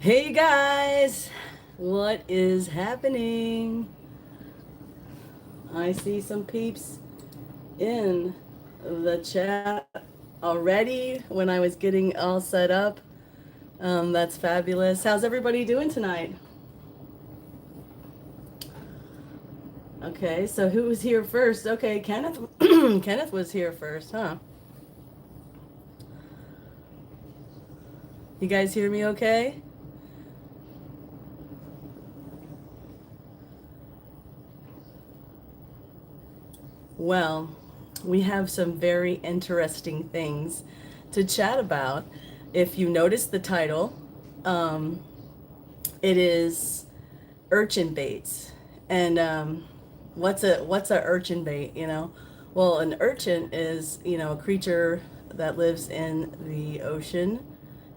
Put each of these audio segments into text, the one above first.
Hey guys, what is happening? I see some peeps in the chat already when I was getting all set up. That's fabulous. How's everybody doing tonight? Okay, so who was here first? Okay, Kenneth. Kenneth was here first, huh? You guys hear me okay? Well, we have some very interesting things to chat about. If you notice the title, um, it is urchin baits. And what's a urchin bait? Well, an urchin is a creature that lives in the ocean,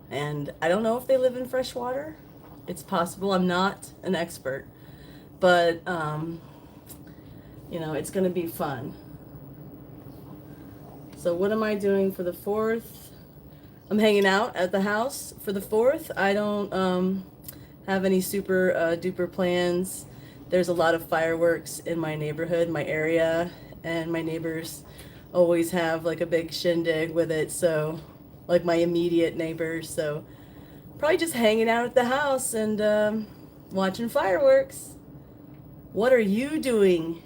and I don't know if they live in fresh water. It's possible. I'm not an expert, but it's going to be fun. So what am I doing for the 4th? I'm hanging out at the house for the 4th. I don't have any super duper plans. There's a lot of fireworks in my neighborhood, my area, and my neighbors always have like a big shindig with it. So, like my immediate neighbors. So, probably just hanging out at the house and watching fireworks. What are you doing,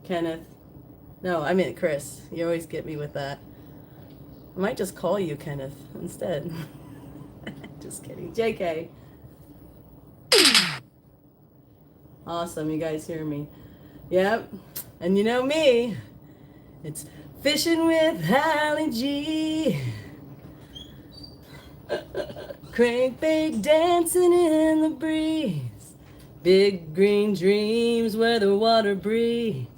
Kenneth? No, I meant Chris. You always get me with that. I might just call you Kenneth instead. Just kidding. JK. Awesome, you guys hear me. Yep. And you know me. It's fishing with AllyG. Crankbait dancing in the breeze. Big green dreams where the water breathes.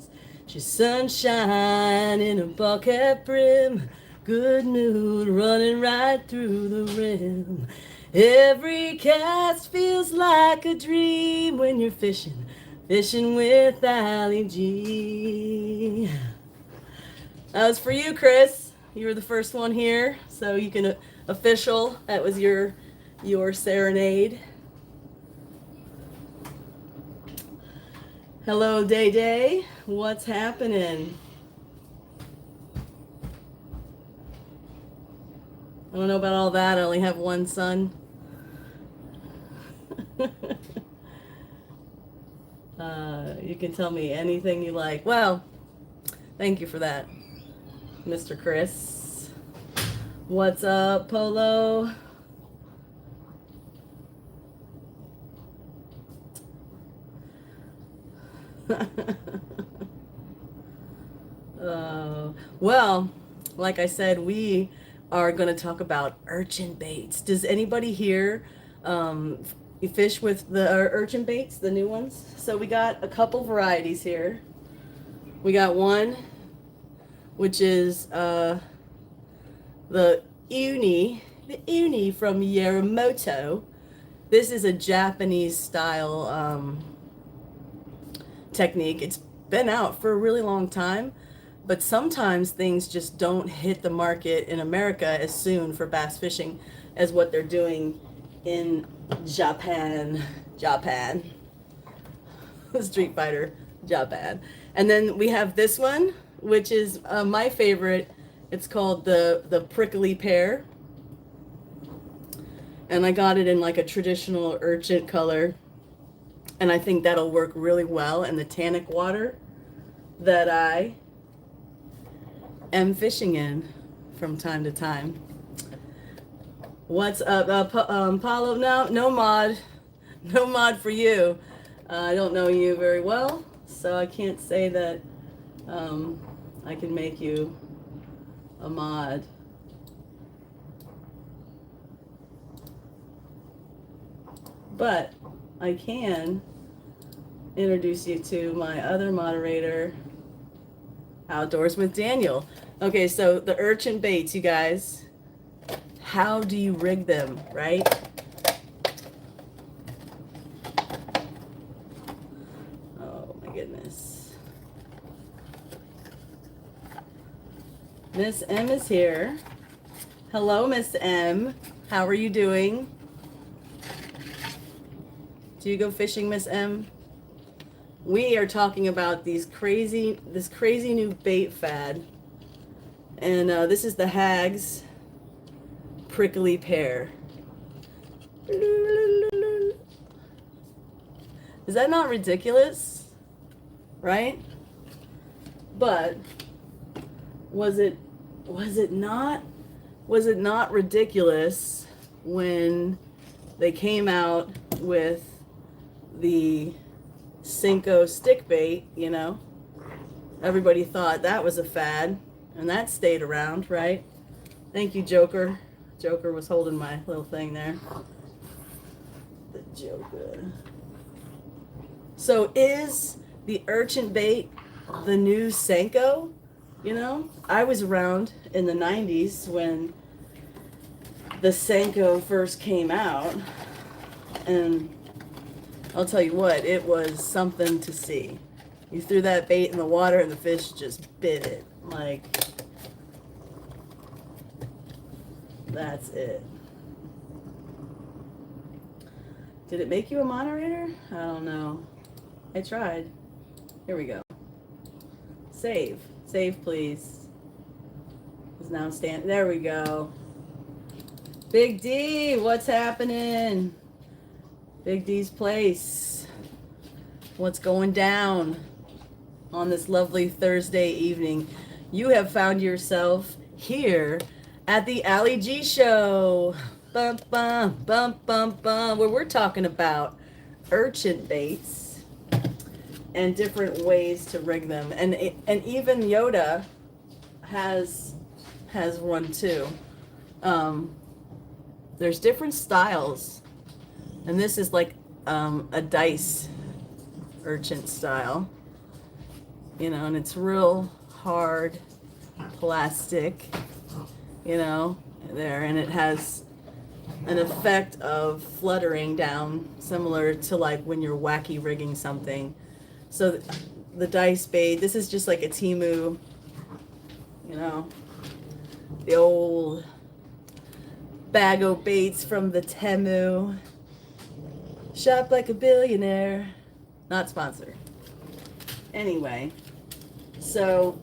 Just sunshine in a bucket brim. Good mood running right through the rim. Every cast feels like a dream when you're fishing with AllyG. That was for you, Chris. You were the first one here, so you can official. That was your serenade. Hello, Day Day. What's happening? I don't know about all that. I only have one son. You can tell me anything you like. Well, thank you for that, Mr. Chris. What's up, Polo? Well, like I said, we are going to talk about urchin baits. Does anybody here fish with the urchin baits, the new ones? So we got a couple varieties here. We got one, which is the uni from Yaramoto. This is a Japanese style technique. It's been out for a really long time, but sometimes things just don't hit the market in America as soon for bass fishing as what they're doing in Japan. Street Fighter, Japan. And then we have this one, which is my favorite. It's called the prickly pear. And I got it in like a traditional urchin color. And I think that'll work really well in the tannic water that I am fishing in from time to time. What's up, Paulo? No mod. No mod for you. I don't know you very well, so I can't say that I can make you a mod. But I can introduce you to my other moderator, Outdoors with Daniel. Okay, so the urchin baits, you guys. How do you rig them, right? Oh my goodness. Miss M is here. Hello, Miss M. How are you doing? Do you go fishing, Miss M? We are talking about this crazy new bait fad. And this is the Hag's prickly pear. Is that not ridiculous? Right? But was it not ridiculous when they came out with the senko stick bait, you know? Everybody thought that was a fad, and that stayed around, right? Thank you, Joker. Joker was holding my little thing there. The Joker. So is the urchin bait the new senko? You know, I was around in the 90s when the senko first came out, and I'll tell you what, it was something to see. You threw that bait in the water and the fish just bit it. Like, that's it. Did it make you a moderator? I don't know. I tried. Here we go. Save. Save, please. Is now stand. There we go. Big D, what's happening? Big D's place. What's going down on this lovely Thursday evening? You have found yourself here at the AllyG show. Bum, bum, bum, bum, bum, where we're talking about urchin baits and different ways to rig them. And even Yoda has one too. There's different styles. And this is like a dice urchin style. You know, and it's real hard plastic, you know, there. And it has an effect of fluttering down, similar to like when you're wacky rigging something. So the dice bait, this is just like a Temu, you know, the old bag of baits from the Temu. Shop like a billionaire. Not sponsored. Anyway, so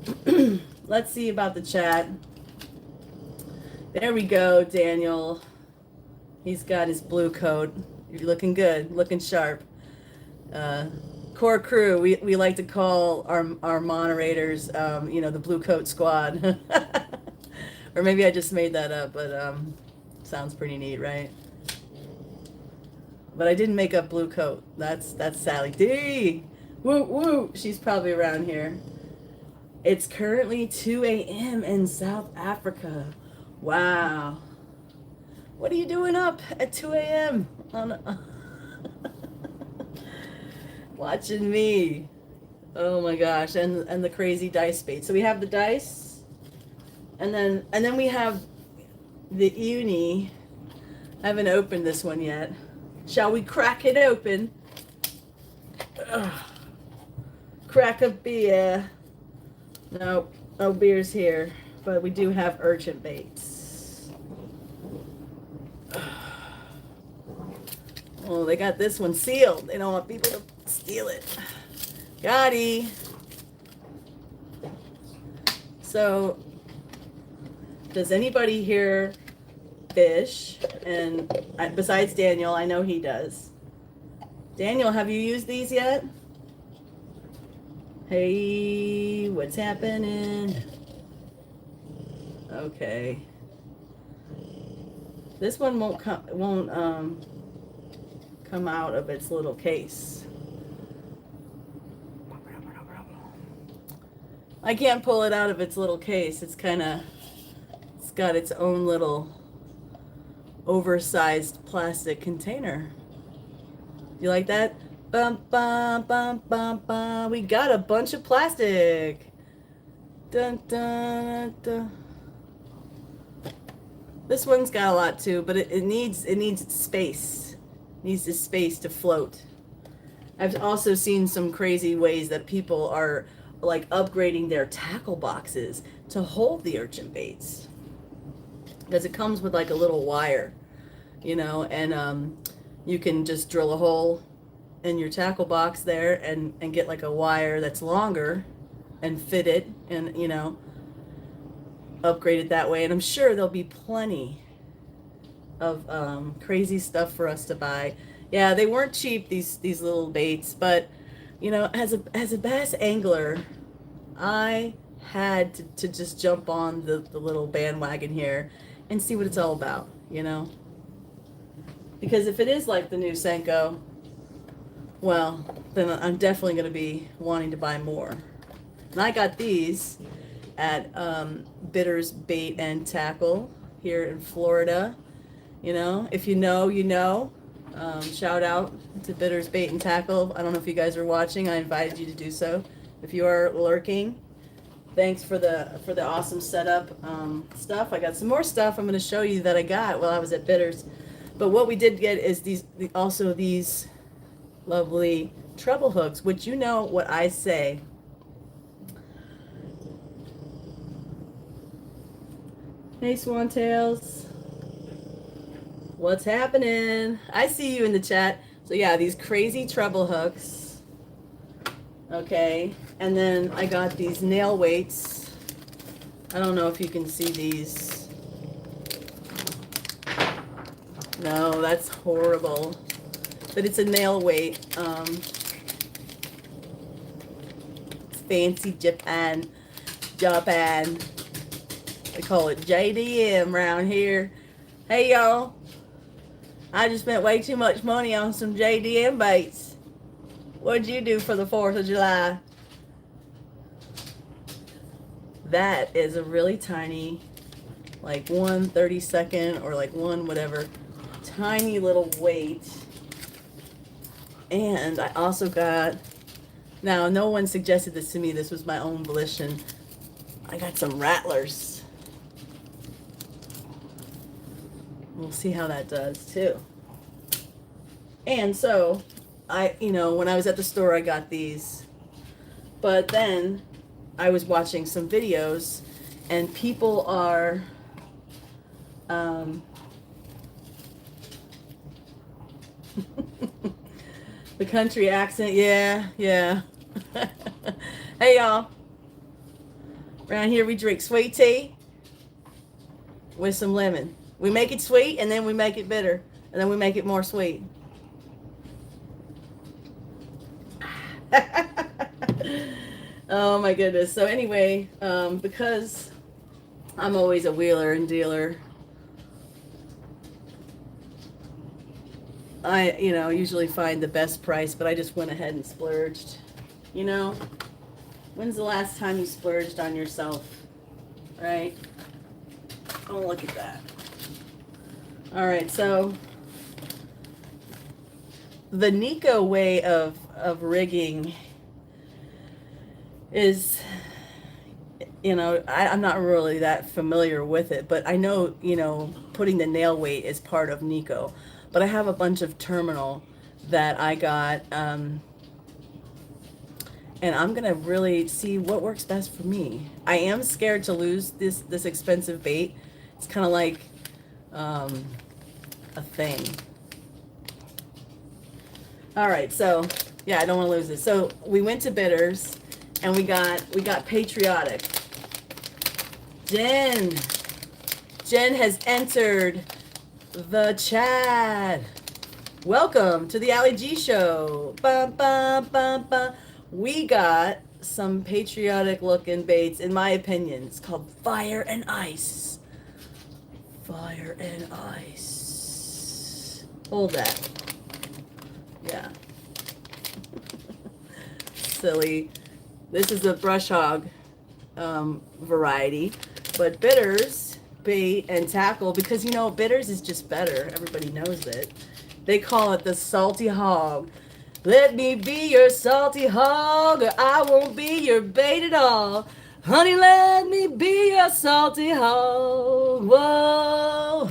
let's see about the chat. There we go, Daniel. He's got his blue coat. You're looking good, looking sharp. Core crew, we like to call our moderators, you know, the blue coat squad. Or maybe I just made that up, but sounds pretty neat, right? But I didn't make up blue coat. That's Sally D. Woo woo. She's probably around here. It's currently 2 a.m. in South Africa. Wow. What are you doing up at 2 a.m. Watching me? Oh my gosh. And the crazy dice bait. So we have the dice, and then we have the uni. I haven't opened this one yet. Shall we crack it open? Ugh. Crack a beer. Nope, no beers here. But we do have urchin baits. Oh, they got this one sealed. They don't want people to steal it. Gotti. So, does anybody here fish? And besides Daniel, I know he does. Daniel, have you used these yet? Hey, what's happening? Okay. This one won't come out of its little case. I can't pull it out of its little case. It's got its own little oversized plastic container. You like that? Bum, bum, bum, bum, bum. We got a bunch of plastic. Dun, dun, dun. This one's got a lot too, but it needs space. It needs the space to float. I've also seen some crazy ways that people are like upgrading their tackle boxes to hold the urchin baits, because it comes with like a little wire you know, and you can just drill a hole in your tackle box there and get like a wire that's longer and fit it and, you know, upgrade it that way. And I'm sure there'll be plenty of crazy stuff for us to buy. Yeah, they weren't cheap, these little baits, but you know, as a bass angler, I had to just jump on the little bandwagon here and see what it's all about, you know? Because if it is like the new Senko, well, then I'm definitely going to be wanting to buy more. And I got these at Bitters Bait and Tackle here in Florida. You know, if you know, you know. Shout out to Bitters Bait and Tackle. I don't know if you guys are watching. I invited you to do so. If you are lurking, thanks for the awesome setup stuff. I got some more stuff I'm going to show you that I got while I was at Bitters. But what we did get is these lovely treble hooks, which you know what I say. Hey, Swantails. What's happening? I see you in the chat. So yeah, these crazy treble hooks. Okay, and then I got these nail weights. I don't know if you can see these. No, that's horrible. But it's a nail weight. It's fancy Japan. They call it JDM around here. Hey y'all. I just spent way too much money on some JDM baits. What'd you do for the 4th of July? That is a really tiny, like 1/32 or like one whatever, tiny little weight. And I also got, now no one suggested this to me, this was my own volition. I got some rattlers. We'll see how that does too. And so you know, when I was at the store, I got these, but then I was watching some videos and people are the country accent, yeah. Hey y'all, around here we drink sweet tea with some lemon. We make it sweet and then we make it bitter and then we make it more sweet. Oh my goodness. So anyway, because I'm always a wheeler and dealer, I, you know, usually find the best price, but I just went ahead and splurged. You know, when's the last time you splurged on yourself? Right? Oh, look at that. All right, so the Nico way of rigging is, you know, I'm not really that familiar with it, but I know, you know, putting the nail weight is part of Nico. But I have a bunch of terminal that I got, and I'm gonna really see what works best for me. I am scared to lose this expensive bait. It's kind of like a thing. All right, so yeah, I don't want to lose it. So we went to Bitters, and we got Patriotic. Jen has entered the chat. Welcome to the AllyG show. Bum, bum, bum, bum. We got some patriotic looking baits, in my opinion. It's called Fire and Ice. Fire and Ice. Hold that. Yeah. Silly. This is the brush hog variety, but Bitters Bait and Tackle, because you know Bitters is just better. Everybody knows it. They call it the salty hog. Let me be your salty hog, or I won't be your bait at all. Honey, let me be your salty hog. Whoa.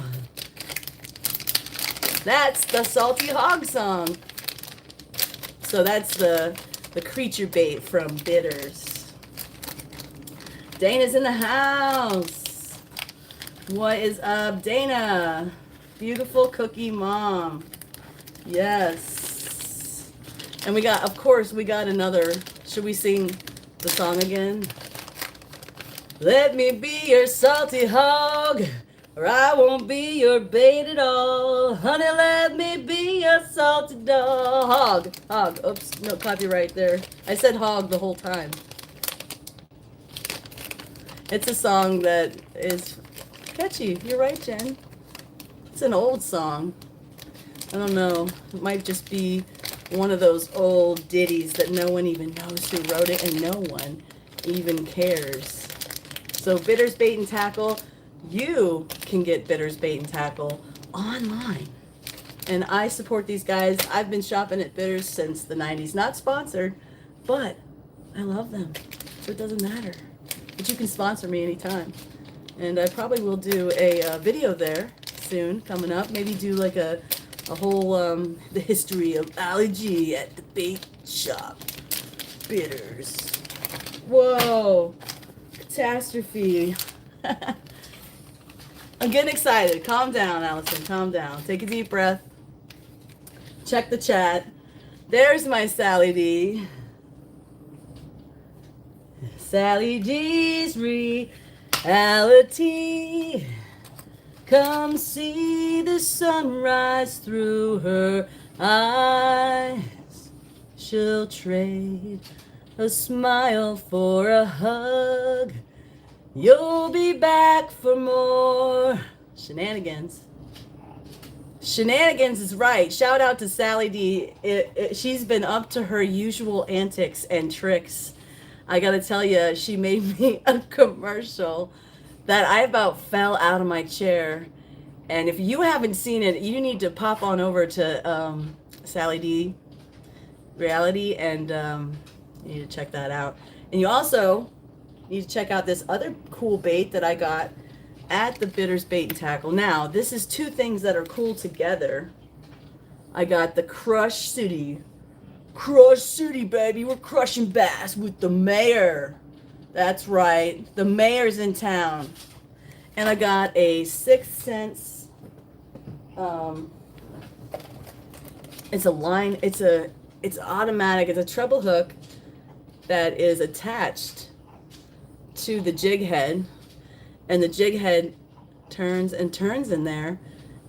That's the salty hog song. So that's the creature bait from Bitters. Dana's in the house. What is up, Dana? Beautiful Cookie Mom. Yes. And we got, of course, we got another. Should we sing the song again? Let me be your salty hog, or I won't be your bait at all. Honey, let me be your salty dog. Hog. Oops, no copyright there. I said hog the whole time. It's a song that is catchy. You're right, Jen. It's an old song. I don't know. It might just be one of those old ditties that no one even knows who wrote it and no one even cares. So Bitters Bait and Tackle, you can get Bitters Bait and Tackle online. And I support these guys. I've been shopping at Bitters since the 90s. Not sponsored, but I love them. So it doesn't matter. But you can sponsor me anytime. And I probably will do a video there soon, coming up. Maybe do like a whole, the history of AllyG at the bait shop. Bitters. Whoa. Catastrophe. I'm getting excited. Calm down, Allison. Calm down. Take a deep breath. Check the chat. There's my Sally D. Sally D's reality. Come see the sunrise through her eyes. She'll trade a smile for a hug. You'll be back for more shenanigans. Shenanigans is right. Shout out to Sally D. She's been up to her usual antics and tricks. I gotta tell you, she made me a commercial that I about fell out of my chair. And if you haven't seen it, you need to pop on over to Sally D Reality and you need to check that out. And you also need to check out this other cool bait that I got at the Bitters Bait and Tackle. Now, this is two things that are cool together. I got the Crush City. Crush City, baby. We're crushing bass with the mayor. That's right. The mayor's in town. And I got a 6th Sense. It's a line. It's automatic. It's a treble hook that is attached to the jig head. And the jig head turns and turns in there.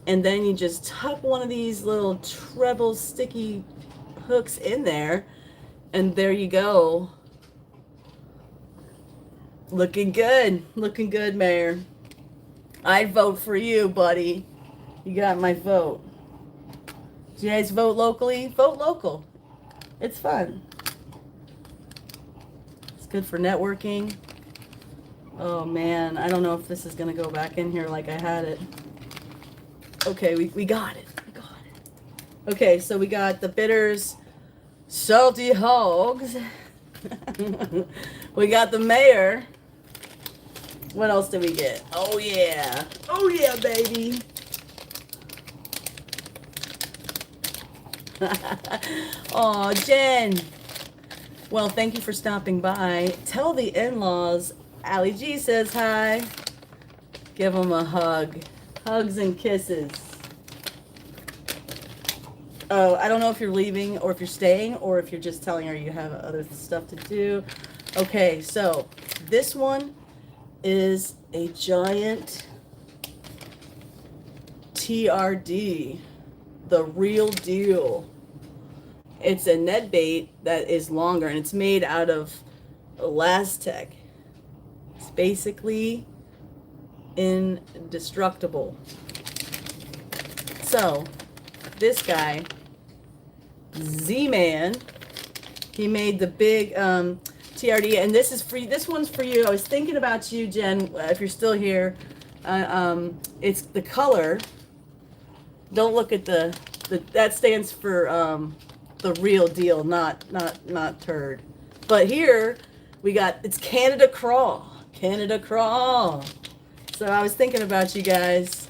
And then you just tuck one of these little treble sticky hooks in there. And there you go. Looking good. Looking good, Mayor. I'd vote for you, buddy. You got my vote. Do you guys vote locally? Vote local. It's fun. It's good for networking. Oh man, I don't know if this is gonna go back in here like I had it. Okay, we got it. We got it. Okay, so we got the Bitters Salty Hogs. We got the mayor. What else did we get? Oh yeah. Oh yeah, baby. Oh, Jen. Well, thank you for stopping by. Tell the in-laws AllyG says hi. Give them a hug. Hugs and kisses. Oh, I don't know if you're leaving or if you're staying or if you're just telling her you have other stuff to do. Okay, so this one is a giant TRD, the real deal. It's a Ned bait that is longer and it's made out of Elastec. It's basically indestructible. So this guy, Z-Man, he made the big TRD, and this is for you. This one's for you. I was thinking about you, Jen, if you're still here. It's the color. Don't look at the that stands for the real deal, not turd. But here we got, it's Canada Crawl. Canada Crawl. So I was thinking about you guys,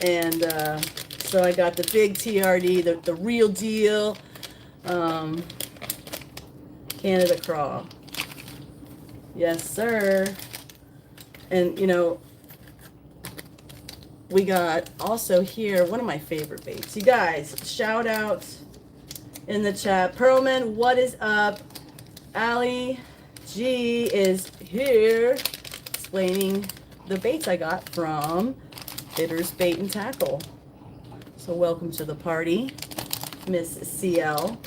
and so I got the big TRD, the real deal, Canada Crawl. Yes, sir. And you know, we got also here one of my favorite baits. You guys, shout out in the chat. Pearlman, what is up? AllyG is here explaining the baits I got from Hitter's Bait and Tackle. So welcome to the party, Miss CL.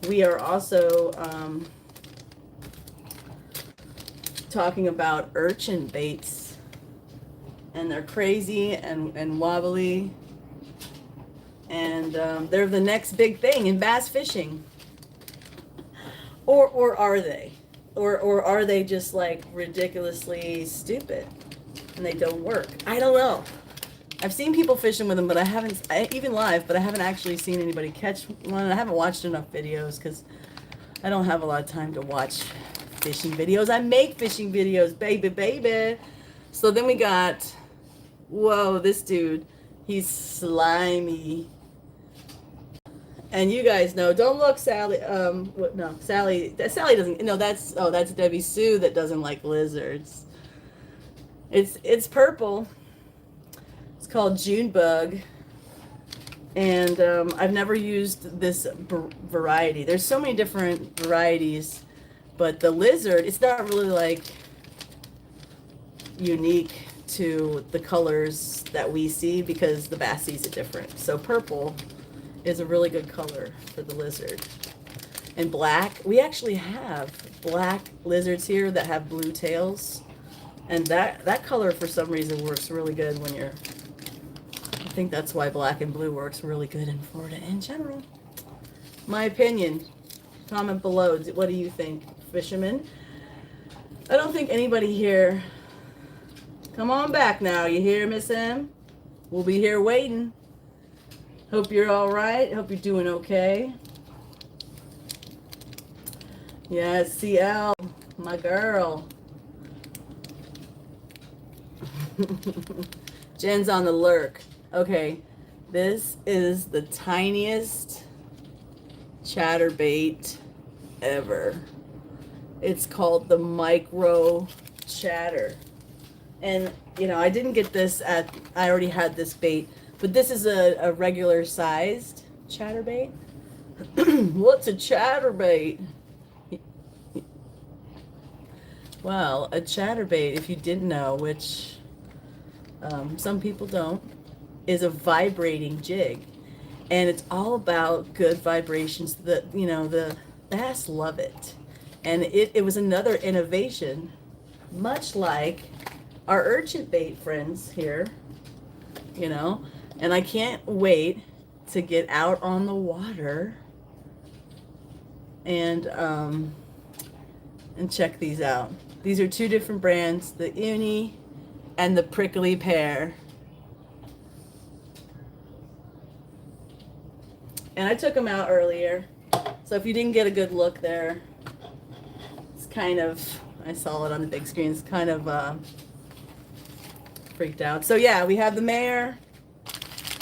We are also talking about urchin baits, and they're crazy and wobbly, and they're the next big thing in bass fishing. Or are they? Or are they just like ridiculously stupid and they don't work? I don't know. I've seen people fishing with them, but I haven't, even live, but I haven't actually seen anybody catch one. I haven't watched enough videos because I don't have a lot of time to watch fishing videos. I make fishing videos, baby. So then we got, whoa, this dude, he's slimy. And you guys know, don't look, Sally. No, Sally doesn't. No, that's Debbie Sue that doesn't like lizards. It's purple. It's called June bug, and I've never used this variety. There's so many different varieties, but the lizard, it's not really like unique to the colors that we see because the bass sees it different. So purple is a really good color for the lizard. And black, we actually have black lizards here that have blue tails, and that color for some reason works really good when you're, I think that's why black and blue works really good in Florida in general. My opinion. Comment below, what do you think, fishermen? I don't think anybody here, come on back now, you hear, Miss M? We'll be here waiting. Hope you're all right. Hope you're doing okay. Yes, CL, my girl. Jen's on the lurk. Okay, this is the tiniest chatterbait ever. It's called the micro chatter. And, you know, I didn't get this I already had this bait. But this is a regular sized chatterbait. What's a chatterbait? Well, a chatterbait, if you didn't know, which some people don't, is a vibrating jig. And it's all about good vibrations. The bass love it. And it was another innovation, much like our urchin bait friends here, you know. And I can't wait to get out on the water and check these out. These are two different brands, the Uni and the Prickly Pear. And I took them out earlier, so if you didn't get a good look there, it's kind of, I saw it on the big screen, it's kind of freaked out. So yeah, we have the Mare.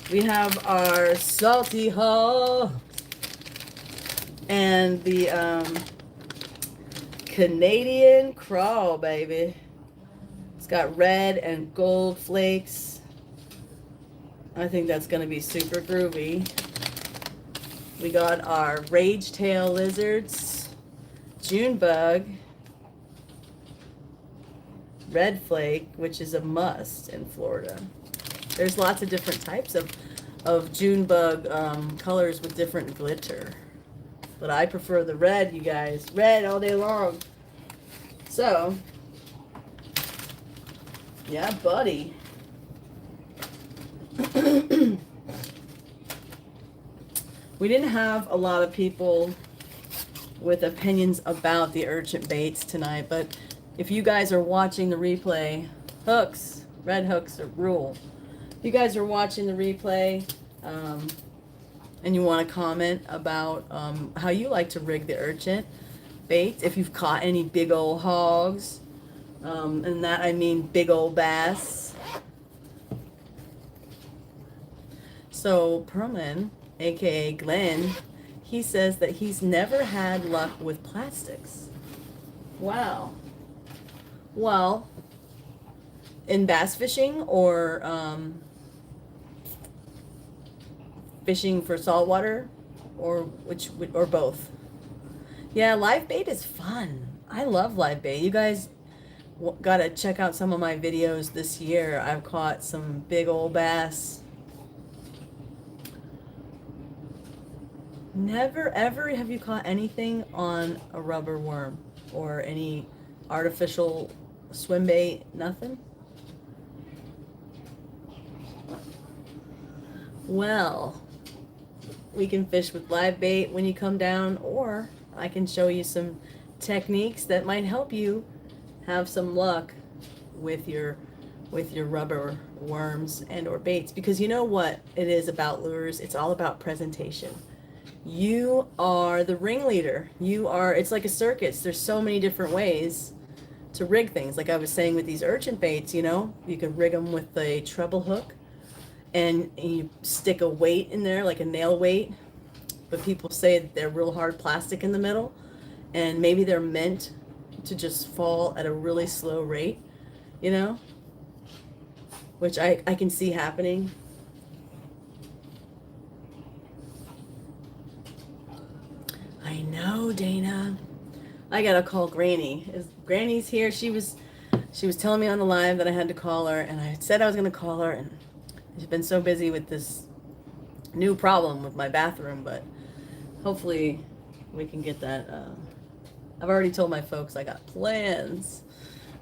We have our Salty Hawk and the Canadian Crawl, baby. It's got red and gold flakes. I think that's going to be super groovy. We got our Rage Tail Lizards, June Bug, Red Flake, which is a must in Florida. There's lots of different types of June bug colors with different glitter. But I prefer the red, you guys. Red all day long. So, yeah, buddy. We didn't have a lot of people with opinions about the urchin baits tonight, but if you guys are watching the replay, hooks, red hooks are rule. If you guys are watching the replay and you want to comment about how you like to rig the urchin bait, if you've caught any big old hogs, and that I mean big old bass. So Perlman, aka Glenn, he says that he's never had luck with plastics. Wow. Well, In bass fishing or fishing for saltwater, or which or both? Yeah, live bait is fun. I love live bait. You guys gotta check out some of my videos this year. I've caught some big old bass. Never ever have you caught anything on a rubber worm or any artificial swim bait? Nothing? Well, we can fish with live bait when you come down, or I can show you some techniques that might help you have some luck with your rubber worms and or baits, because you know what it is about lures, it's all about presentation. You are the ringleader. You are, it's like a circus. There's so many different ways to rig things. Like I was saying with these urchin baits, you know, you can rig them with a treble hook and you stick a weight in there, like a nail weight. But people say that they're real hard plastic in the middle, and maybe they're meant to just fall at a really slow rate, you know, which I can see happening. I know, Dana. I gotta call Granny. Granny's here. She was telling me on the live that I had to call her, and I said I was gonna call her, and she's been so busy with this new problem with my bathroom, but hopefully we can get that. I've already told my folks I got plans.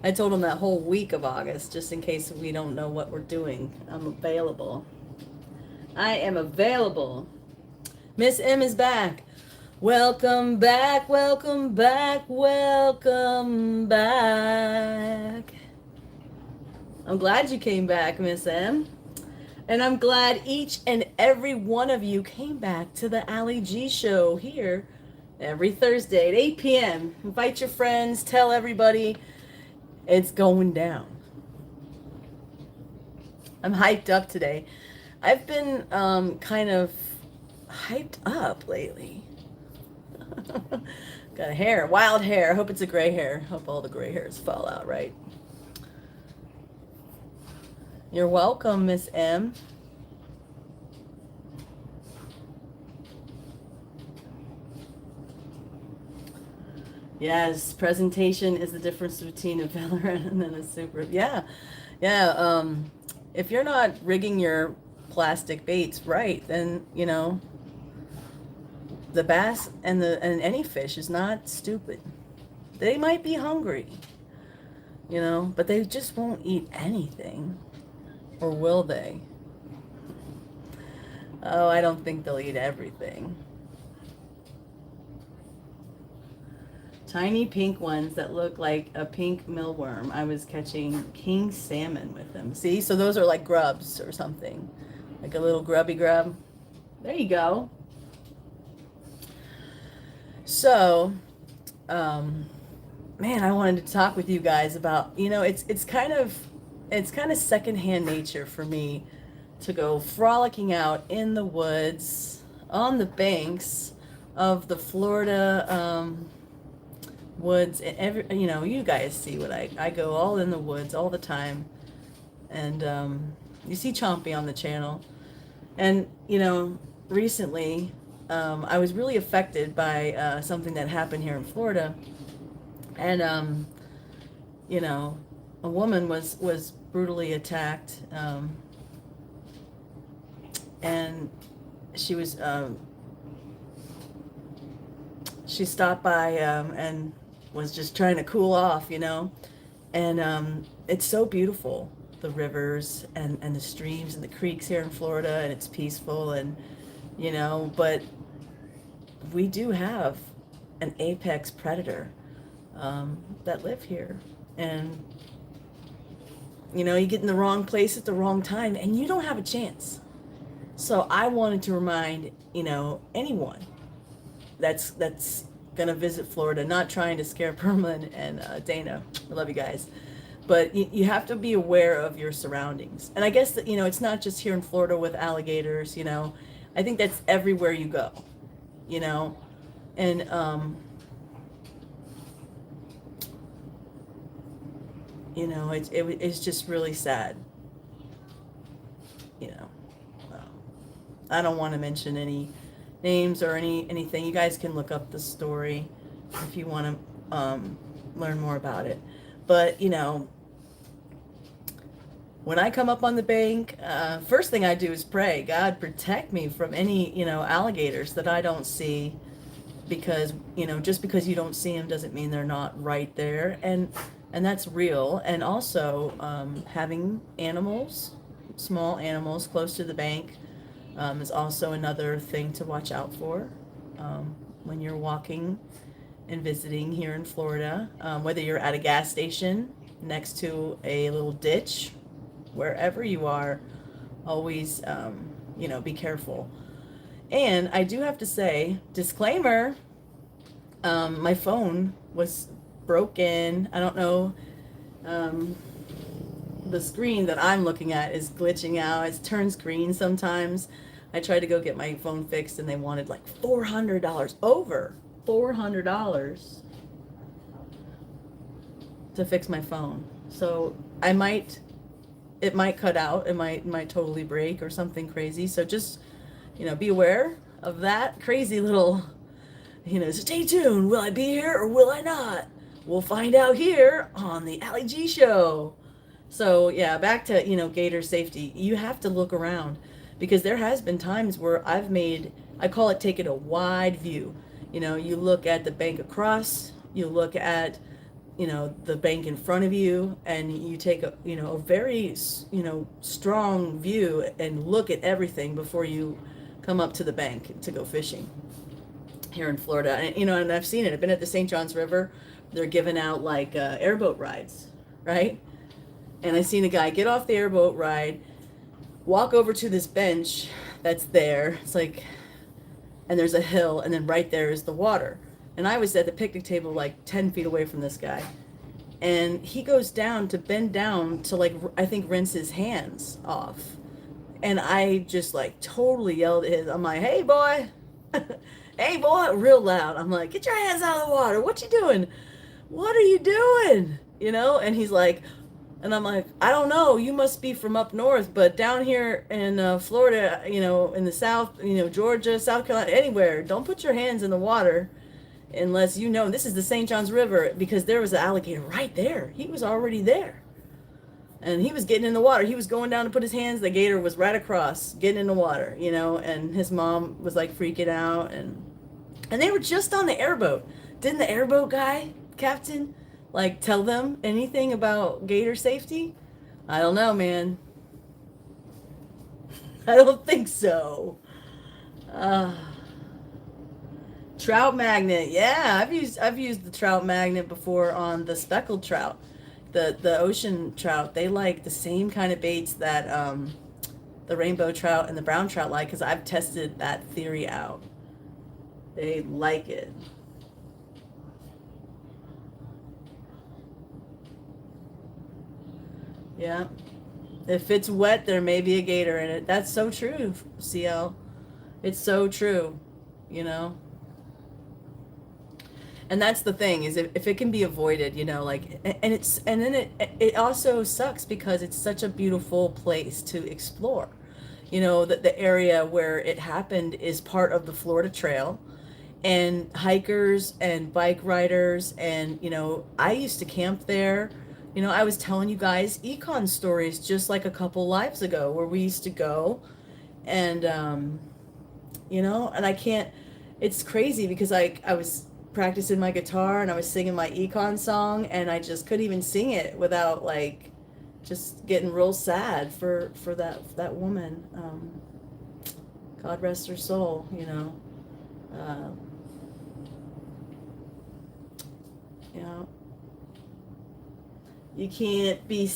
I told them that whole week of August, just in case we don't know what we're doing. I'm available. I am available. Miss M is back. Welcome back, welcome back, welcome back. I'm glad you came back, Miss M. And I'm glad each and every one of you came back to the AllyG show here every Thursday at 8 p.m. Invite your friends, tell everybody it's going down. I'm hyped up today. I've been kind of hyped up lately. Got a hair, wild hair. I hope it's a gray hair. Hope all the gray hairs fall out, right? You're welcome, Miss M. Yes, presentation is the difference between a Valorant and then a super. Yeah, yeah. If you're not rigging your plastic baits right, then you know the bass and any fish is not stupid. They might be hungry, you know, but they just won't eat anything. Or will they? Oh, I don't think they'll eat everything. Tiny pink ones that look like a pink mealworm. I was catching king salmon with them. See, so those are like grubs or something. Like a little grubby grub. There you go. So, man, I wanted to talk with you guys about, you know, it's kind of secondhand nature for me to go frolicking out in the woods on the banks of the Florida woods. You know, you guys see what I go all in the woods all the time, and you see Chompy on the channel, and you know, recently I was really affected by something that happened here in Florida, and you know, a woman was brutally attacked, and she was she stopped by and was just trying to cool off, you know, and it's so beautiful, the rivers and the streams and the creeks here in Florida, and it's peaceful, and you know, but we do have an apex predator that live here, and you know, you get in the wrong place at the wrong time and you don't have a chance. So I wanted to remind, you know, anyone that's gonna visit Florida, not trying to scare Perma and Dana, I love you guys, but you have to be aware of your surroundings. And I guess that, you know, it's not just here in Florida with alligators, you know, I think that's everywhere you go, you know, and You know, it's just really sad. You know, I don't want to mention any names or anything. You guys can look up the story if you want to learn more about it. But you know, when I come up on the bank, first thing I do is pray, God protect me from any, you know, alligators that I don't see, because, you know, just because you don't see them doesn't mean they're not right there, and that's real. And also, having animals, small animals, close to the bank, is also another thing to watch out for, when you're walking and visiting here in Florida, whether you're at a gas station, next to a little ditch, wherever you are, always, you know, be careful. And I do have to say, disclaimer, my phone was broken. I don't know, the screen that I'm looking at is glitching out. It turns green sometimes. I tried to go get my phone fixed and they wanted like $400, over $400 to fix my phone. So it might cut out, it might totally break or something crazy. So just, you know, be aware of that crazy little, you know, stay tuned. Will I be here or will I not? We'll find out here on the AllyG show. So yeah, back to, you know, gator safety. You have to look around, because there has been times where I call it taking a wide view. You know, you look at the bank across, you look at, you know, the bank in front of you, and you take a, you know, a very, you know, strong view and look at everything before you come up to the bank to go fishing here in Florida. And, you know, and I've seen it. I've been at the St. Johns River. They're giving out like airboat rides, right? And I seen a guy get off the airboat ride, walk over to this bench that's there. It's like, and there's a hill, and then right there is the water. And I was at the picnic table like 10 feet away from this guy. And he goes down to bend down to, like, I think rinse his hands off. And I just like totally yelled at him. I'm like, hey boy, hey boy, real loud. I'm like, get your hands out of the water. What you doing? What are you doing? You know? And he's like, and I'm like, I don't know. You must be from up north, but down here in Florida, you know, in the South, you know, Georgia, South Carolina, anywhere, don't put your hands in the water unless you know. This is the St. Johns River, because there was an alligator right there. He was already there. And he was getting in the water. He was going down to put his hands. The gator was right across, getting in the water, you know, and his mom was like freaking out. And they were just on the airboat. Didn't the airboat guy, captain, like tell them anything about gator safety? I don't know, man. I don't think so. Trout magnet. Yeah, I've used the trout magnet before on the speckled trout. The ocean trout, they like the same kind of baits that the rainbow trout and the brown trout like, because I've tested that theory out. They like it. Yeah. If it's wet, there may be a gator in it. That's so true, CL. It's so true, you know? And that's the thing, is if it can be avoided, you know, like, and then it also sucks because it's such a beautiful place to explore. You know, that the area where it happened is part of the Florida Trail, and hikers and bike riders, and, you know, I used to camp there. You know, I was telling you guys econ stories just like a couple lives ago, where we used to go, and you know, and I can't, it's crazy because I was practicing my guitar and I was singing my econ song, and I just couldn't even sing it without like just getting real sad for that woman. God rest her soul, you know. Uh, you know, you can't be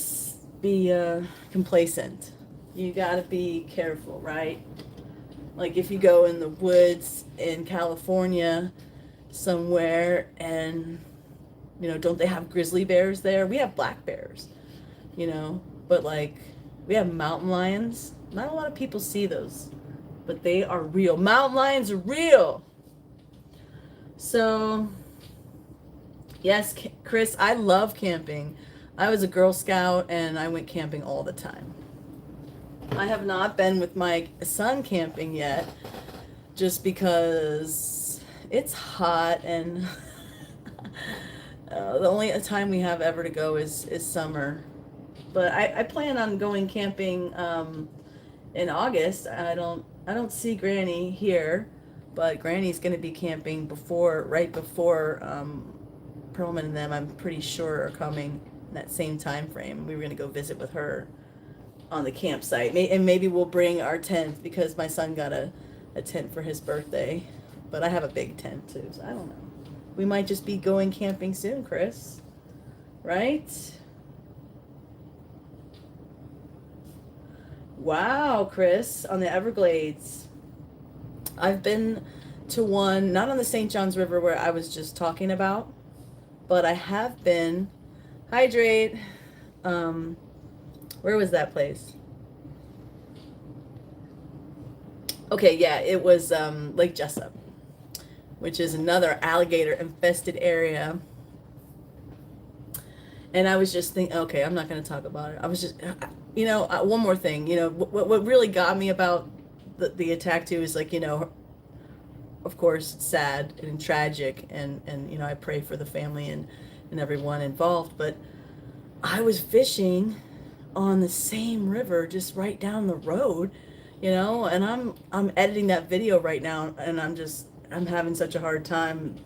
complacent. You gotta be careful, right? Like if you go in the woods in California somewhere, and, you know, don't they have grizzly bears there? We have black bears, you know, but like we have mountain lions. Not a lot of people see those, but they are real. Mountain lions are real. So yes, Chris, I love camping. I was a Girl Scout and I went camping all the time. I have not been with my son camping yet, just because it's hot and the only time we have ever to go is summer. But I plan on going camping in August. I don't see Granny here, but Granny's going to be camping right before Perlman and them, I'm pretty sure, are coming in that same time frame. We were going to go visit with her on the campsite, and maybe we'll bring our tent because my son got a tent for his birthday, but I have a big tent too, so I don't know. We might just be going camping soon, Chris, right? Wow, Chris, on the Everglades. I've been to one, not on the St. Johns River where I was just talking about, but I have been, hydrate, where was that place? Okay, yeah, it was Lake Jessup, which is another alligator infested area. And I was just thinking, okay, I'm not going to talk about it. I was just, one more thing, what really got me about the attack too is, like, of course, sad and tragic, and I pray for the family and everyone involved, but I was fishing on the same river just right down the road, and I'm editing that video right now, and I'm having such a hard time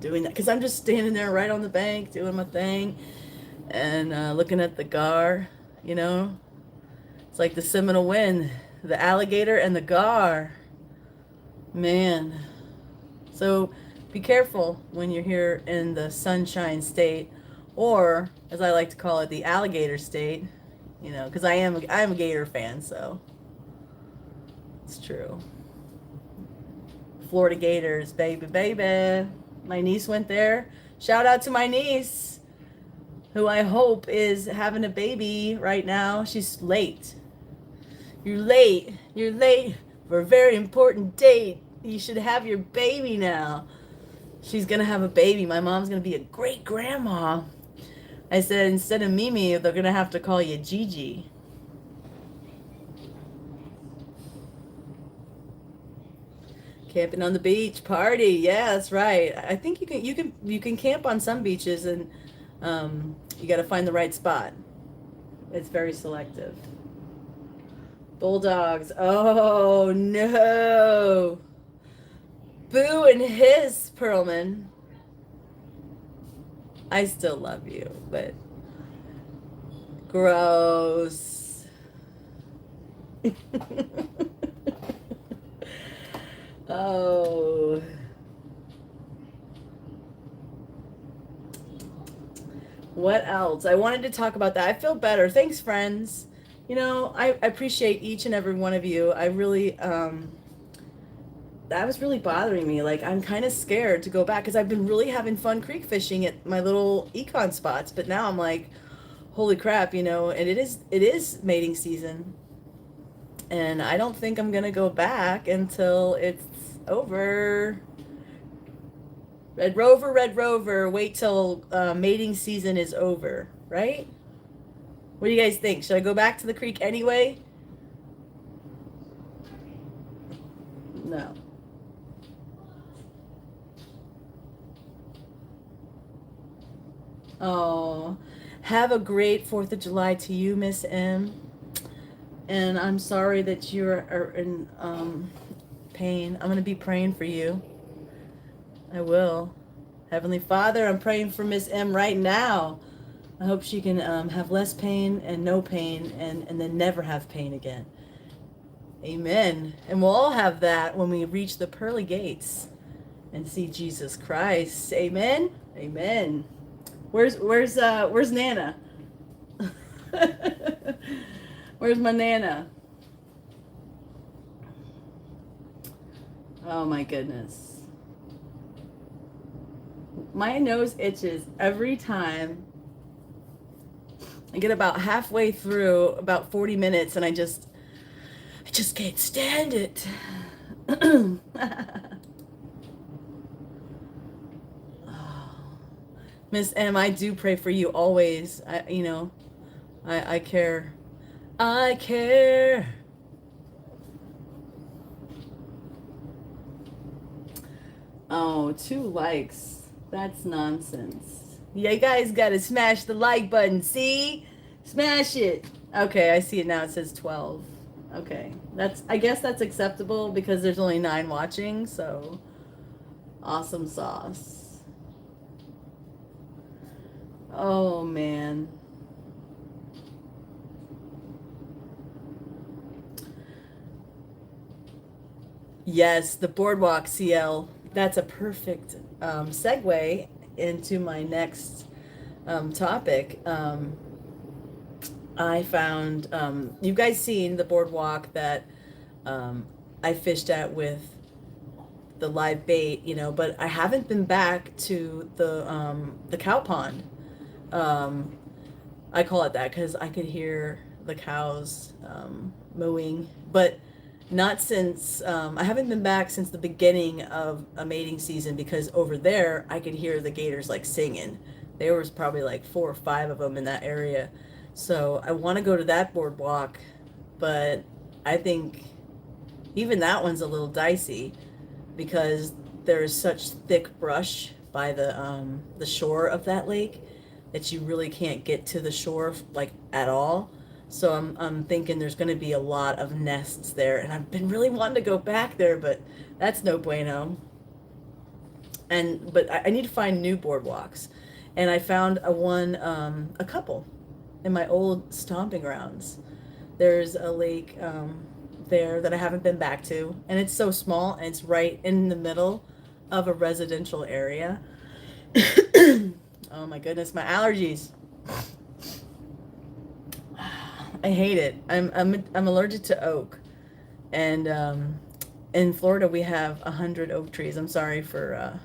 doing that because I'm just standing there right on the bank doing my thing and looking at the gar. It's like the Seminole Wind, the alligator and the gar, man. So be careful when you're here in the Sunshine State, or as I like to call it, the Alligator State, because I'm a Gator fan, so it's true. Florida Gators, baby, baby. My niece went there. Shout out to my niece, who I hope is having a baby right now. She's late. You're late. You're late for a very important date. You should have your baby now. She's going to have a baby. My mom's going to be a great grandma. I said, instead of Mimi, they're going to have to call you Gigi. Camping on the beach, party. Yeah, that's right. I think you can camp on some beaches, and you got to find the right spot. It's very selective. Bulldogs. Oh no. Boo and hiss, Perlman. I still love you, but gross. Oh. What else? I wanted to talk about that. I feel better. Thanks, friends. I appreciate each and every one of you. I really, that was really bothering me. Like, I'm kind of scared to go back because I've been really having fun creek fishing at my little econ spots. But now I'm like, holy crap, and it is mating season. And I don't think I'm going to go back until it's over. Red Rover, wait till mating season is over, right? What do you guys think? Should I go back to the creek anyway? No. Oh, have a great 4th of July to you, Miss M. And I'm sorry that you are in pain. I'm going to be praying for you. I will. Heavenly Father, I'm praying for Miss M right now. I hope she can have less pain and no pain, and then never have pain again. Amen. And we'll all have that when we reach the pearly gates and see Jesus Christ. Amen. Amen. Where's Nana? Where's my Nana? Oh my goodness. My nose itches every time I get about halfway through, about 40 minutes, and I just can't stand it. Oh. Miss M, I do pray for you always. I care. I care. Oh, 2 likes. That's nonsense. Yeah, you guys gotta smash the like button. See? Smash it. Okay, I see it now. It says 12. Okay. I guess that's acceptable because there's only 9 watching, so awesome sauce. Oh man. Yes, the boardwalk CL. That's a perfect segue into my next topic. I found you guys seen the boardwalk that I fished at with the live bait, but I haven't been back to the cow pond. Um, I call it that because I could hear the cows mooing, but not since I haven't been back since the beginning of a mating season because over there I could hear the gators like singing. There was probably like 4 or 5 of them in that area. So I want to go to that boardwalk, but I think even that one's a little dicey because there's such thick brush by the shore of that lake that you really can't get to the shore like at all. So I'm thinking there's going to be a lot of nests there, and I've been really wanting to go back there, but that's no bueno. But I need to find new boardwalks, and I found a couple in my old stomping grounds. There's a lake there that I haven't been back to, and it's so small, and it's right in the middle of a residential area. Oh my goodness, my allergies. I hate it. I'm allergic to oak, and in Florida we have 100 oak trees. I'm sorry for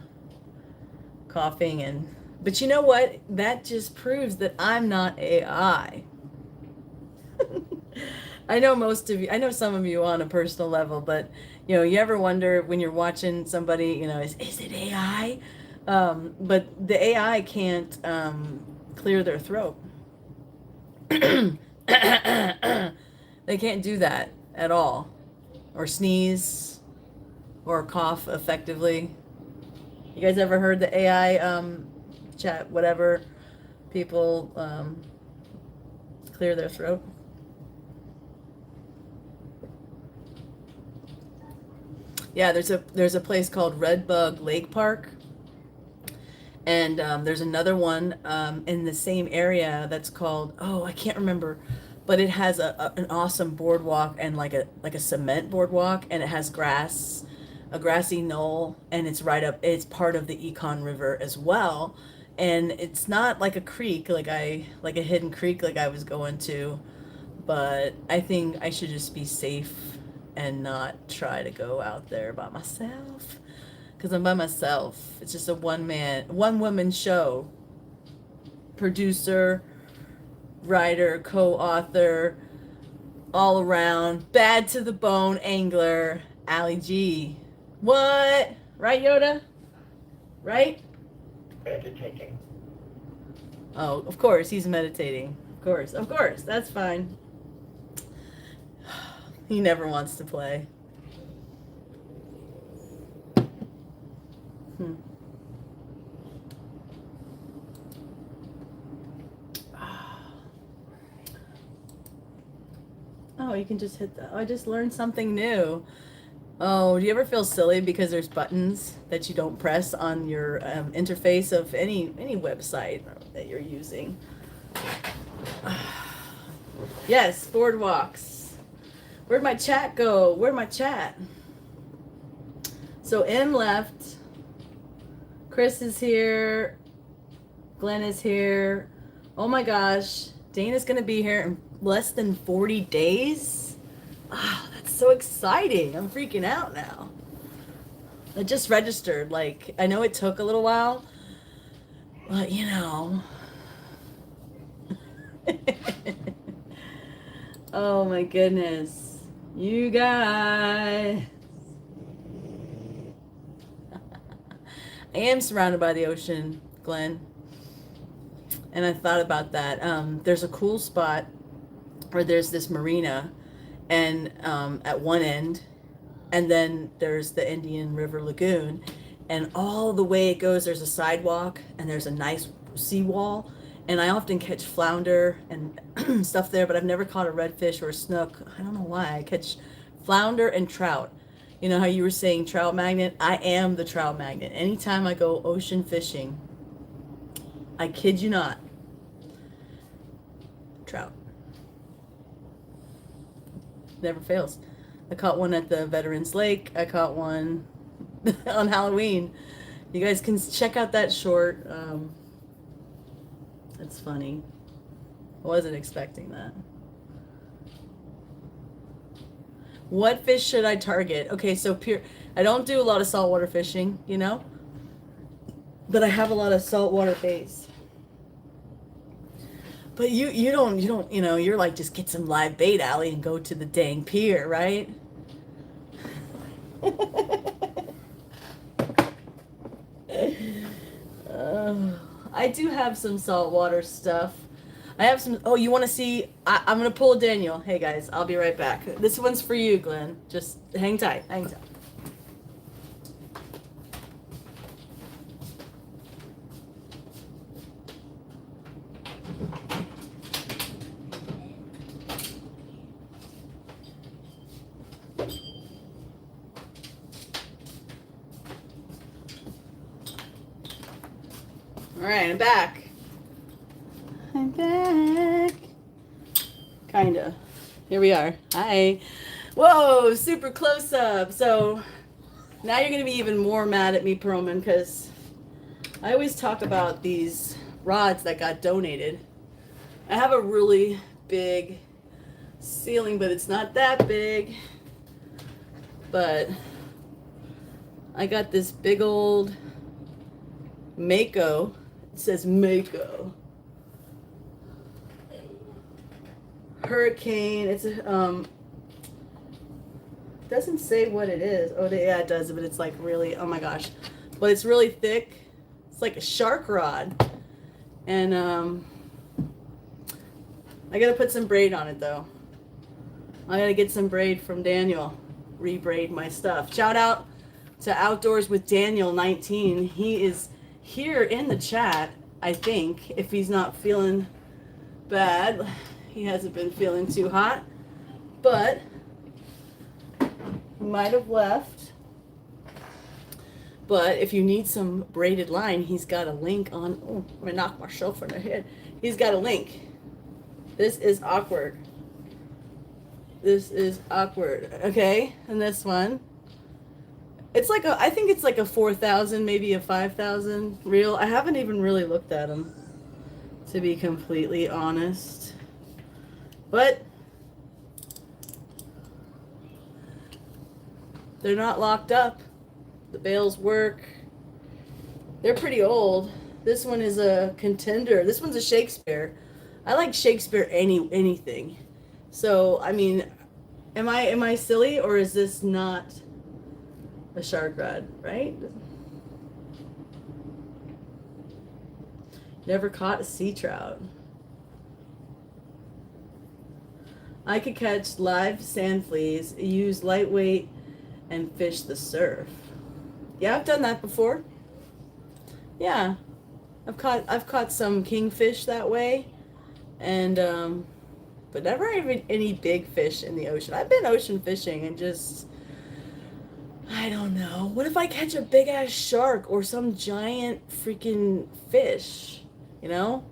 coughing but you know what? That just proves that I'm not AI. I know most of you. I know some of you on a personal level, but you ever wonder when you're watching somebody, is it AI? But the AI can't clear their throat. They can't do that at all, or sneeze, or cough effectively. You guys ever heard the AI chat, whatever, people clear their throat? Yeah, there's a place called Redbug Lake Park, and there's another one in the same area that's called, oh, I can't remember, but it has an awesome boardwalk and like a cement boardwalk, and it has a grassy knoll, and it's part of the Econ River as well, and it's not like a creek like a hidden creek like I was going to, but I think I should just be safe and not try to go out there by myself because I'm by myself. It's just a one woman show. Producer, writer, co-author, all around, bad to the bone angler, AllyG. What? Right, Yoda? Right? Meditating. Oh, of course, he's meditating. Of course, that's fine. He never wants to play. Oh, you can just hit that. Oh, I just learned something new. Oh, do you ever feel silly because there's buttons that you don't press on your interface of any website that you're using? Yes, boardwalks. Where'd my chat go? Where'd my chat? So M left. Chris is here. Glenn is here. Oh my gosh. Dana's going to be here in less than 40 days. Oh, that's so exciting. I'm freaking out now. I just registered. Like, I know it took a little while, but Oh my goodness. You guys. I am surrounded by the ocean, Glenn. And I thought about that. There's a cool spot where there's this marina, and at one end, and then there's the Indian River Lagoon, and all the way it goes, there's a sidewalk, and there's a nice seawall, and I often catch flounder and stuff there, but I've never caught a redfish or a snook. I don't know why. I catch flounder and trout. You know how you were saying trout magnet? I am the trout magnet. Anytime I go ocean fishing, I kid you not, trout. Never fails. I caught one at the Veterans Lake. I caught one on Halloween. You guys can check out that short. It's funny. I wasn't expecting that. What fish should I target? Okay, so I don't do a lot of saltwater fishing, you know, but I have a lot of saltwater baits. But you don't, you know, you're like, just get some live bait, Allie, and go to the dang pier, right? I do have some saltwater stuff. I have some. Oh, you want to see? I'm gonna pull a Daniel. Hey guys, I'll be right back. This one's for you, Glenn. Just hang tight. Hang tight. All right, I'm back. I'm back. Kinda. Here we are. Hi. Whoa, super close up. So now you're gonna be even more mad at me, Perlman, because I always talk about these rods that got donated. I have a really big ceiling, but it's not that big. But I got this big old Mako. It says Mako. Hurricane. It's a doesn't say what it is. Oh yeah, it does, but it's like really, oh my gosh, but it's really thick. It's like a shark rod, and I gotta put some braid on it though. I gotta get some braid from Daniel, rebraid my stuff. Shout out to Outdoors with Daniel 19. He is here in the chat, I think, if he's not feeling bad. He hasn't been feeling too hot, but he might have left. But if you need some braided line, he's got a link on. Oh, I'm gonna knock myself on the head. He's got a link. This is awkward. This is awkward. Okay, and this one. It's like I think it's like a 4,000, maybe a 5,000 reel. I haven't even really looked at them, to be completely honest. But they're not locked up. The bails work. They're pretty old. This one is a contender. This one's a Shakespeare. I like Shakespeare anything. So I mean, am I silly, or is this not a shark rod, right? Never caught a sea trout. I could catch live sand fleas, use lightweight, and fish the surf. Yeah, I've done that before. Yeah, I've caught some kingfish that way, and but never even any big fish in the ocean. I've been ocean fishing and just, I don't know. What if I catch a big ass shark or some giant freaking fish? You know?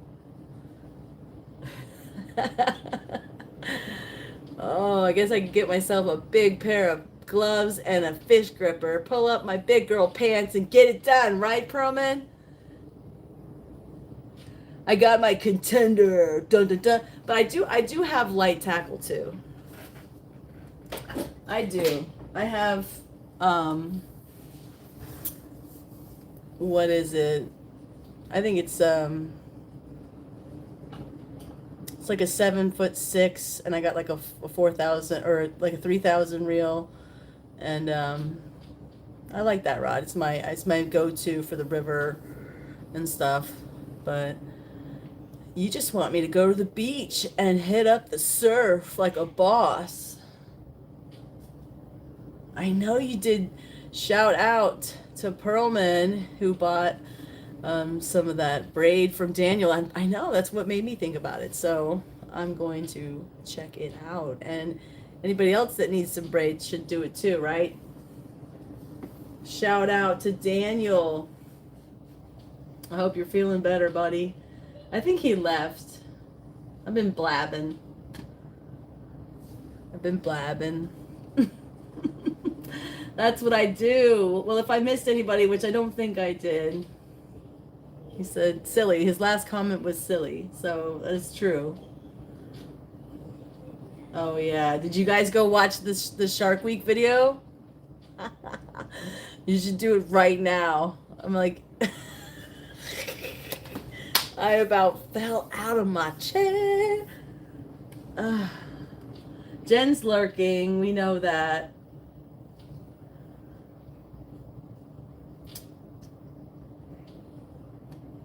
Oh, I guess I could get myself a big pair of gloves and a fish gripper, pull up my big girl pants, and get it done, right, Perlman? I got my contender, dun dun dun. But I do have light tackle too. I do. I have what is it? I think it's like a 7'6", and I got like a 4,000 or like a 3,000 reel, and I like that rod. It's my go-to for the river and stuff. But You just want me to go to the beach and hit up the surf like a boss. I know you did. Shout out to Pearlman who bought some of that braid from Daniel. I know that's what made me think about it. So I'm going to check it out. And anybody else that needs some braids should do it too, right? Shout out to Daniel. I hope you're feeling better, buddy. I think he left. I've been blabbing. That's what I do. Well, if I missed anybody, which I don't think I did, he said silly. His last comment was silly, so that's true. Oh yeah, did you guys go watch the Shark Week video? You should do it right now. I'm like, I about fell out of my chair. Jen's lurking. We know that.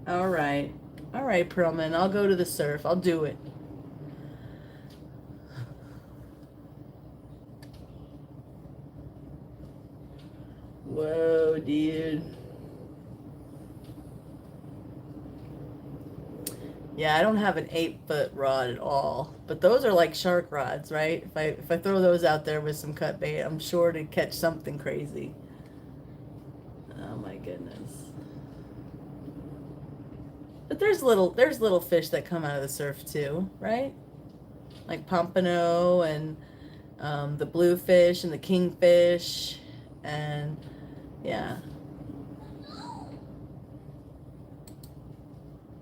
All right, Pearlman. I'll go to the surf. I'll do it. Whoa, dude. Yeah, I don't have an 8-foot rod at all, but those are like shark rods, right? If I throw those out there with some cut bait, I'm sure to catch something crazy. Oh my goodness. But there's little fish that come out of the surf too, right? Like pompano and the bluefish and the kingfish, and yeah.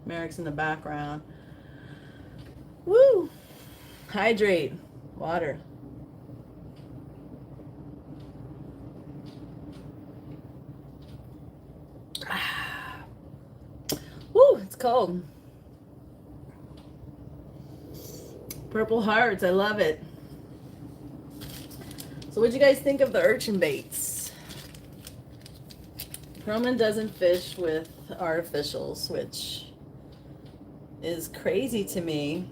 Merrick's in the background. Woo! Hydrate. Water. Woo! It's cold. Purple hearts. I love it. So what'd you guys think of the urchin baits? Perlman doesn't fish with artificials, which is crazy to me.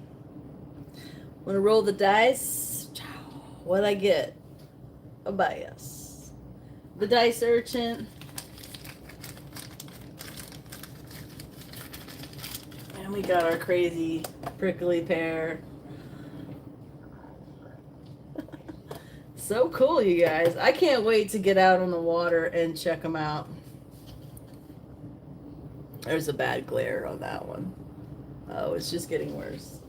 Want to roll the dice? What'd I get? A bias. The dice urchin. And we got our crazy prickly pear. So cool, you guys. I can't wait to get out on the water and check them out. There's a bad glare on that one. Oh, it's just getting worse.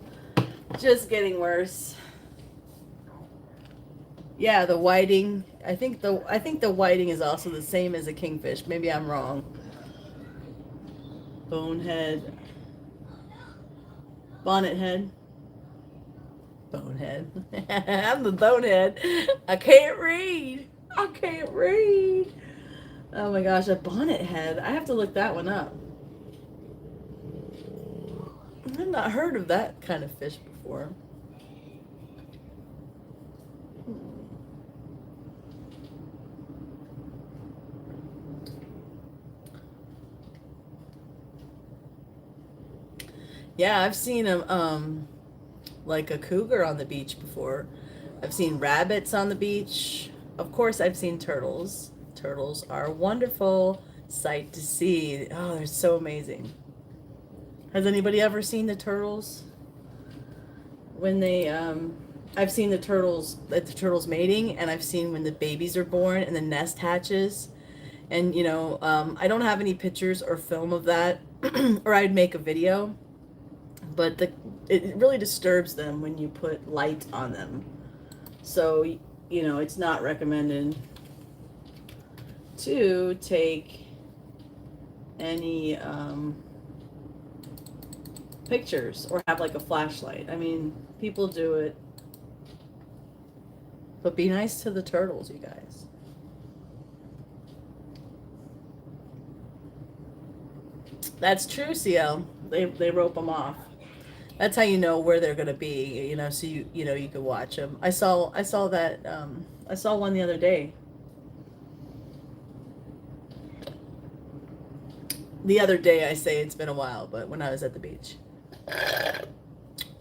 Just getting worse. Yeah, the whiting. I think the whiting is also the same as a kingfish. Maybe I'm wrong. Bonehead. Bonnet head. Bonehead. I'm the bonehead. I can't read. Oh my gosh, a bonnet head. I have to look that one up. I've not heard of that kind of fish before. Yeah, I've seen them like a cougar on the beach before. I've seen rabbits on the beach. Of course, I've seen turtles. Turtles are a wonderful sight to see. Oh, they're so amazing. Has anybody ever seen the turtles? When they, I've seen the turtles mating, and I've seen when the babies are born and the nest hatches. And, you know, I don't have any pictures or film of that, or I'd make a video. But it really disturbs them when you put light on them. So, you know, it's not recommended to take any pictures or have like a flashlight. I mean, people do it. But be nice to the turtles, you guys. That's true, CL. They rope them off. That's how you know where they're gonna be, you know. So you know you can watch them. I saw that. I saw one the other day. The other day, I say it's been a while, but when I was at the beach.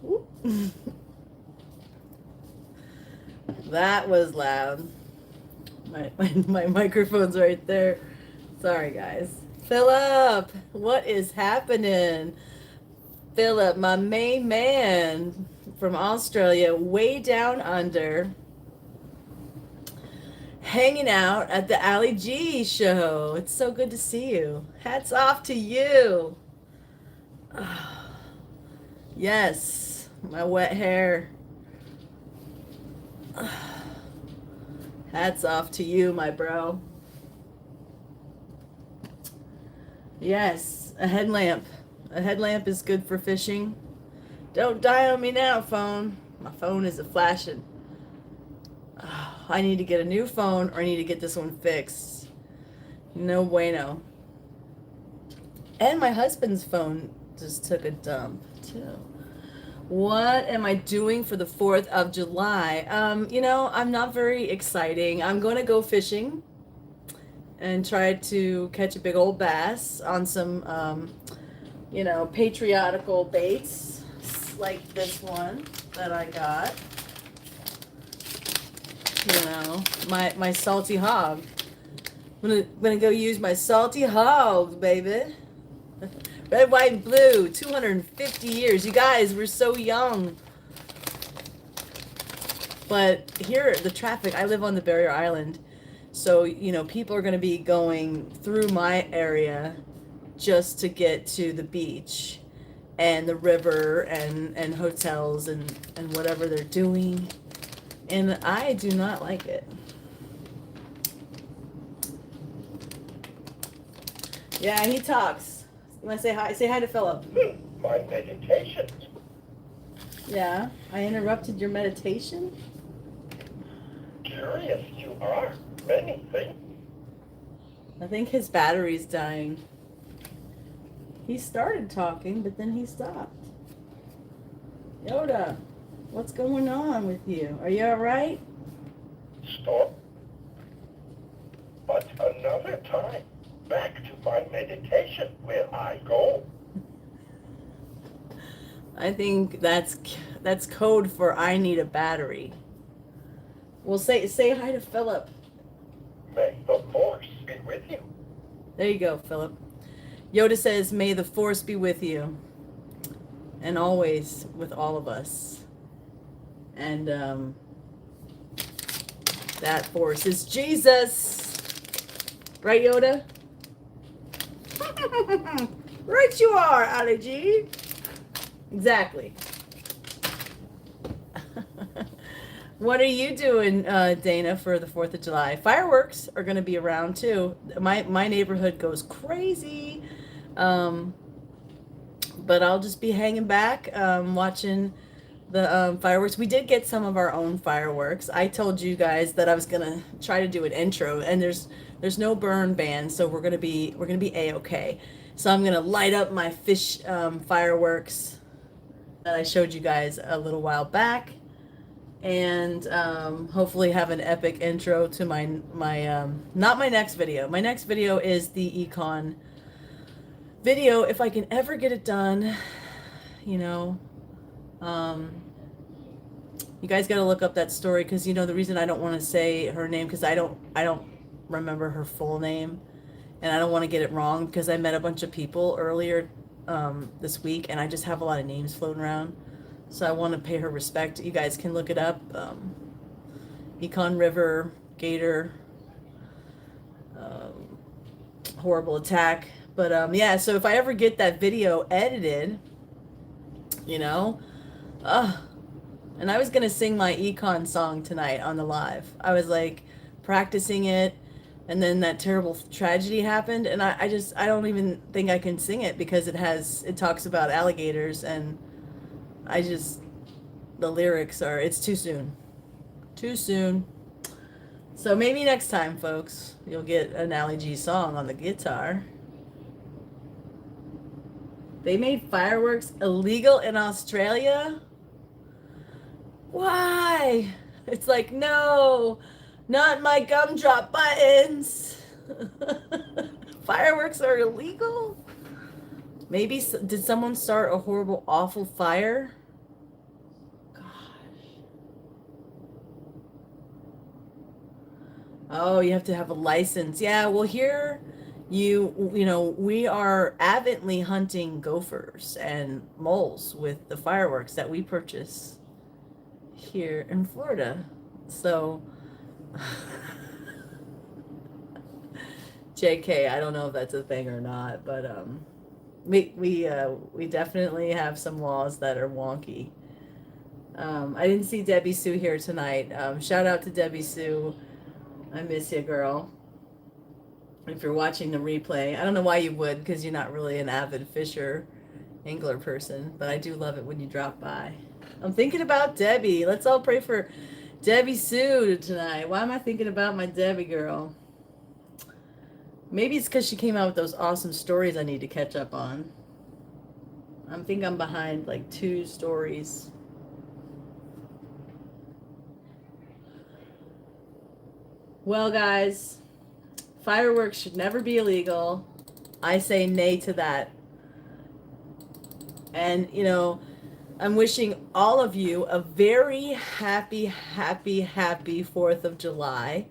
Whoop. That was loud. My microphone's right there. Sorry, guys. Philip, what is happening? Philip, my main man from Australia, way down under, hanging out at the AllyG show. It's so good to see you. Hats off to you. Yes, my wet hair. Hats off to you, my bro. Yes, a headlamp. A headlamp is good for fishing. Don't die on me now, phone. My phone is a flashing. Oh, I need to get a new phone or I need to get this one fixed. No bueno. And my husband's phone just took a dump, too. What am I doing for the 4th of July? I'm not very exciting. I'm going to go fishing and try to catch a big old bass on some, patriotical baits like this one that I got. My salty hog. I'm gonna go use my salty hog, baby. Red, white, and blue, 250 years. You guys, we're so young. But here, the traffic, I live on the Barrier Island. So, people are going to be going through my area just to get to the beach and the river and hotels and whatever they're doing. And I do not like it. Yeah, he talks. You want to say hi? Say hi to Philip. My meditation. Yeah, I interrupted your meditation? Curious you are. Many things. I think his battery's dying. He started talking, but then he stopped. Yoda, what's going on with you? Are you alright? Stop. But another time, back to my meditation will I go. I think that's code for I need a battery. Well, say hi to Philip. May the force be with you. There you go, Philip. Yoda says, "May the force be with you, and always with all of us." And that force is Jesus, right, Yoda? Right, you are, AllyG. Exactly. What are you doing, Dana, for the 4th of July? Fireworks are going to be around, too. My neighborhood goes crazy. But I'll just be hanging back, watching the fireworks. We did get some of our own fireworks. I told you guys that I was going to try to do an intro, and there's no burn ban, so we're going to be A-okay. So I'm going to light up my fish fireworks that I showed you guys a little while back. And hopefully have an epic intro to my not my next video. My next video is the econ video, if I can ever get it done. You guys got to look up that story, because the reason I don't want to say her name, because I don't remember her full name, and I don't want to get it wrong, because I met a bunch of people earlier this week, and I just have a lot of names floating around. So I want to pay her respect. You guys can look it up. Econ River, Gator, horrible attack. But yeah, so if I ever get that video edited, and I was going to sing my econ song tonight on the live. I was like practicing it, and then that terrible tragedy happened, and I don't even think I can sing it, because it talks about alligators, and the lyrics it's too soon. Too soon. So maybe next time, folks, you'll get an AllyG song on the guitar. They made fireworks illegal in Australia? Why? It's like, no, not my gumdrop buttons. Fireworks are illegal? Maybe did someone start a horrible, awful fire? Gosh. Oh, you have to have a license. Yeah, well here you know, we are avidly hunting gophers and moles with the fireworks that we purchase here in Florida. So JK, I don't know if that's a thing or not, but we definitely have some laws that are wonky. I didn't see Debbie Sue here tonight. Shout out to Debbie Sue. I miss you, girl. If you're watching the replay, I don't know why you would, because you're not really an avid fisher, angler person, but I do love it when you drop by. I'm thinking about Debbie. Let's all pray for Debbie Sue tonight. Why am I thinking about my Debbie girl? Maybe it's because she came out with those awesome stories I need to catch up on. I think I'm behind like 2 stories. Well, guys, fireworks should never be illegal. I say nay to that. And, you know, I'm wishing all of you a very happy, happy, happy 4th of July.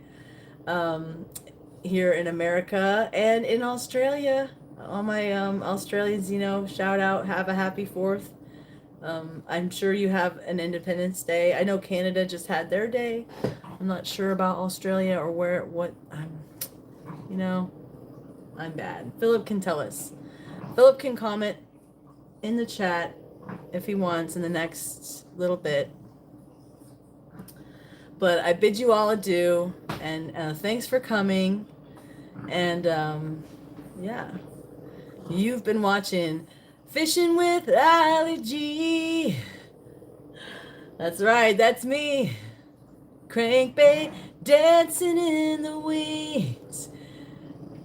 Here in America and in Australia. All my Australians, you know, shout out, have a happy 4th. I'm sure you have an Independence Day. I know Canada just had their day. I'm not sure about Australia or you know, I'm bad. Philip can tell us. Philip can comment in the chat if he wants in the next little bit. But I bid you all adieu, and thanks for coming. And yeah, you've been watching Fishing with AllyG. That's right, that's me. Crankbait dancing in the weeds.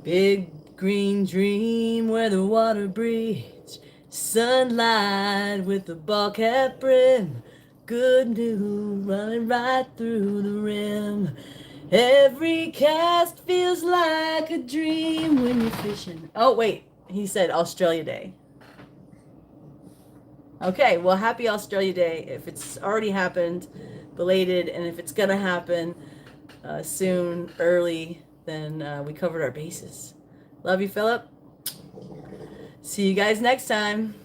Big green dream where the water breathes. Sunlight with the ball cap brim. Good news running right through the rim. Every cast feels like a dream when you're fishing. Oh, wait. He said Australia Day. Okay, well, happy Australia Day. If it's already happened, belated, and if it's going to happen soon, early, then we covered our bases. Love you, Philip. See you guys next time.